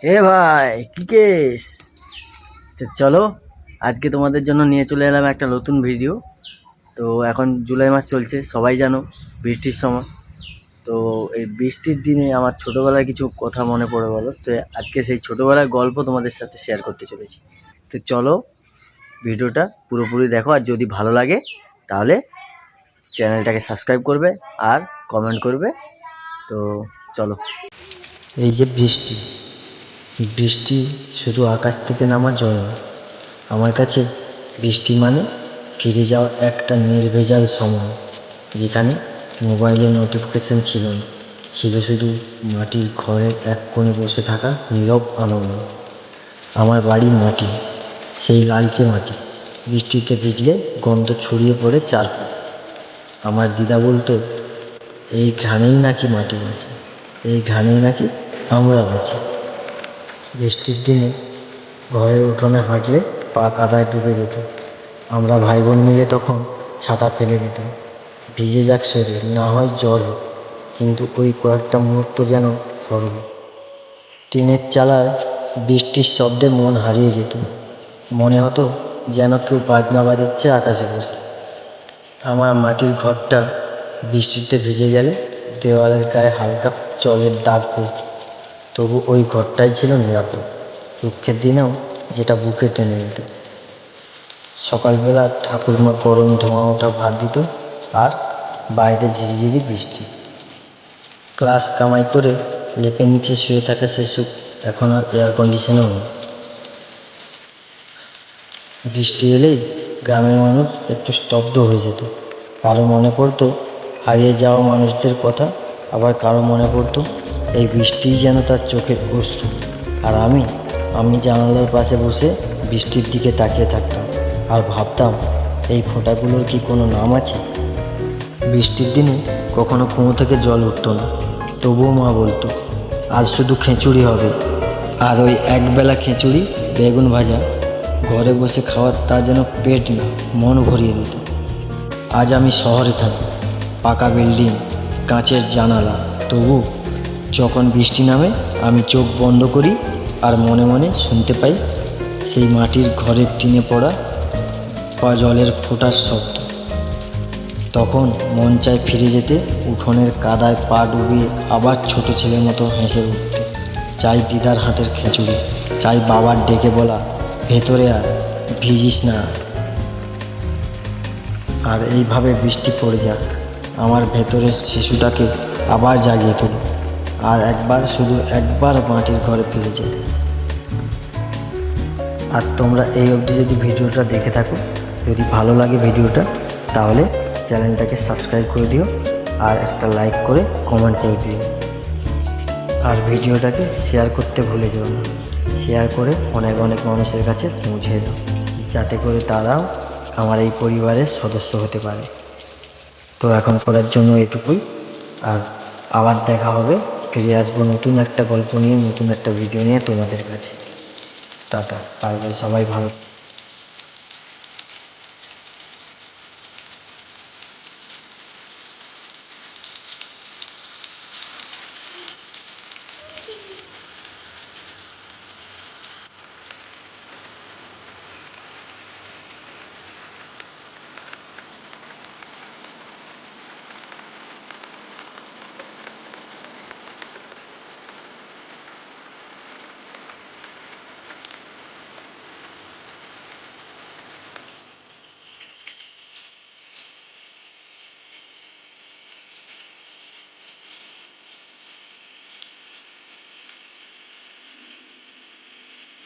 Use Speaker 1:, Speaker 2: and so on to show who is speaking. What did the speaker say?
Speaker 1: হে ভাই, কি কেস? তো চলো, আজকে তোমাদের জন্য নিয়ে চলে এলাম একটা নতুন ভিডিও। তো এখন জুলাই মাস চলছে, সবাই জানো, বৃষ্টির সময়। তো এই বৃষ্টির দিনে আমার ছোটোবেলার কিছু কথা মনে পড়ে বলো, তো আজকে সেই ছোটোবেলার গল্প তোমাদের সাথে শেয়ার করতে চলেছি। তো চলো, ভিডিওটা পুরোপুরি দেখো, আর যদি ভালো লাগে তাহলে চ্যানেলটাকে সাবস্ক্রাইব করবে আর কমেন্ট করবে। তো চলো। এই যে বৃষ্টি, বৃষ্টি শুধু আকাশ থেকে নামা জল না। আমার কাছে বৃষ্টি মানে ফিরে যাওয়া একটা নির্ভেজাল সময়, যেখানে মোবাইলে নোটিফিকেশন ছিল না, ছিল শুধু মাটির ঘরের এক কোণে বসে থাকা নীরব আনন্দ। আমার বাড়ির মাটি, সেই লালচে মাটি, বৃষ্টিতে ভিজলে গন্ধ ছড়িয়ে পড়ে চারপাশে। আমার দিদা বলতো, এই ঘানেই নাকি মাটি বাঁচে, এই ঘানেই নাকি আমরা বাঁচি। বৃষ্টির দিনে ঘরের উঠোনে হাঁটলে পা কাদায় ডুবে যেত। আমরা ভাই বোন মিলে তখন ছাতা ফেলে দিতাম, ভিজে যাক শরীর, না হয় জ্বর হোক, কিন্তু ওই কয়েকটা মুহূর্ত যেন স্বর্গ। টিনের চালায় বৃষ্টির শব্দে মন হারিয়ে যেত, মনে হতো যেন কেউ বাজনা বাজাচ্ছে আকাশে বসে। আমার মাটির ঘরটা বৃষ্টিতে ভিজে গেলে দেওয়ালের গায়ে হালকা জলের দাগ পড়ত, তবু ওই ঘরটাই ছিল নিরাপদ। দুঃখের দিনেও যেটা বুকে টেনে নিত। সকালবেলা ঠাকুরমা গরম ধোঁয়া ওঠা ভাত দিত, আর বাইরে ঝিরিঝিরি বৃষ্টি। ক্লাস কামাই করে লেপের নিচে শুয়ে থাকা সে সুখ এখন আর এয়ার কন্ডিশনেও নেই। বৃষ্টি এলেই গ্রামের মানুষ একটু স্তব্ধ হয়ে যেত। কারো মনে পড়তো হারিয়ে যাওয়া মানুষদের কথা, আবার কারো মনে পড়তো এই বৃষ্টিই যেন তার চোখের অশ্রু। আর আমি জানালার পাশে বসে বৃষ্টির দিকে তাকিয়ে থাকতাম আর ভাবতাম, এই ফোঁটাগুলোর কি কোনো নাম আছে? বৃষ্টির দিনে কখনো কুয়ো থেকে জল উঠতো না, তবুও মা বলতো, আজ শুধু খিচুড়ি হবে। আর ওই একবেলা খিচুড়ি, বেগুন ভাজা, ঘরে বসে খাওয়ার, তা যেন পেট না মন ভরিয়ে দিত। আজ আমি শহরে থাকি, পাকা বিল্ডিং, কাঁচের জানালা, তবু যখন বৃষ্টি নামে আমি চোখ বন্ধ করি আর মনে মনে শুনতে পাই সেই মাটির ঘরের টিনে পড়া বা জলের ফোঁটার শব্দ। তখন মন চায় ফিরে যেতে, উঠোনের কাদায় পা ডুবিয়ে আবার ছোট ছেলের মতো হেসে উঠতে। চাই দিদার হাতের খিচুড়ি, চাই বাবার ডেকে বলা, ভেতরে আর ভিজিস না। আর এইভাবে বৃষ্টি পড়ে যাক, আমার ভেতরের শিশুটাকে আবার জাগিয়ে তোলো, আর একবার, শুধু একবার মাটির ঘরে ফিরে যাই। আর তোমরা এই অবধি যদি ভিডিওটা দেখে থাকো, যদি ভালো লাগে ভিডিওটা, তাহলে চ্যানেলটাকে সাবস্ক্রাইব করে দিও, আর একটা লাইক করে কমেন্ট করে দিও। আর ভিডিওটাকে শেয়ার করতে ভুলে যেও না। শেয়ার করে অনেক অনেক মানুষের কাছে পৌঁছে দাও, যাতে করে তারাও আমার এই পরিবারের সদস্য হতে পারে। তো এখন করার জন্য এটুকুই, আর আবার দেখা হবে, ফিরে আসবো নতুন একটা গল্প নিয়ে, নতুন একটা ভিডিও নিয়ে তোমাদের কাছে। টাটা, আর সবাই ভালো।